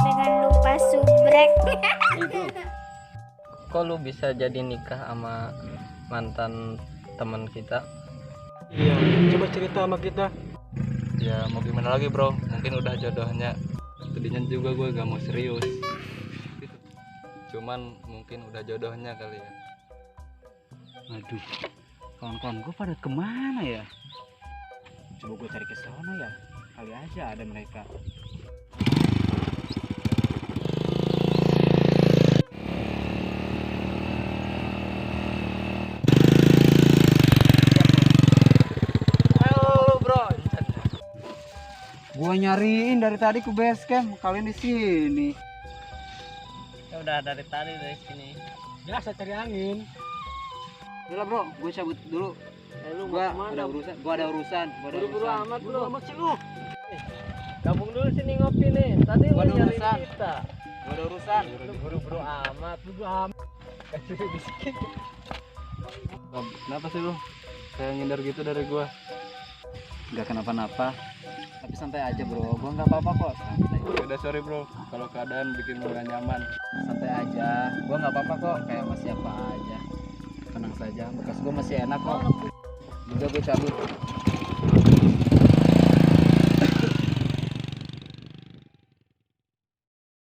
Jangan lupa subrek. Itu. Kok lu bisa jadi nikah sama mantan teman kita? Iya, coba cerita sama kita. Ya mau gimana lagi bro, mungkin udah jodohnya. Tadinya juga gue gak mau serius gitu. Cuman mungkin udah jodohnya kali ya. Aduh, kawan-kawan gue pada kemana ya? Coba gue cari ke sana ya, kali aja ada mereka. Halo bro. Gua nyariin dari tadi ke base camp, kalian di sini. Ya udah dari tadi dari sini. Biasa cari angin. Udah bro, gue cabut dulu. Gua ada urusan. Buru-buru amat Buru lu. amat sih lu. Gabung dulu sini ngopi nih. Tadi Gua lu ada nyariin urusan. kita. Gua ada urusan. Lu buru-buru amat. Kenapa sih lu kayak ngindar gitu dari gue? Gak kenapa-napa. Tapi santai aja bro, gua nggak apa-apa kok. Santai. Udah sorry bro, kalau keadaan bikin lu gak nyaman. Santai aja. Gua nggak apa-apa kok, kayak sama siapa aja. Tenang saja, bekas gua masih enak kok. Udah gue cabut.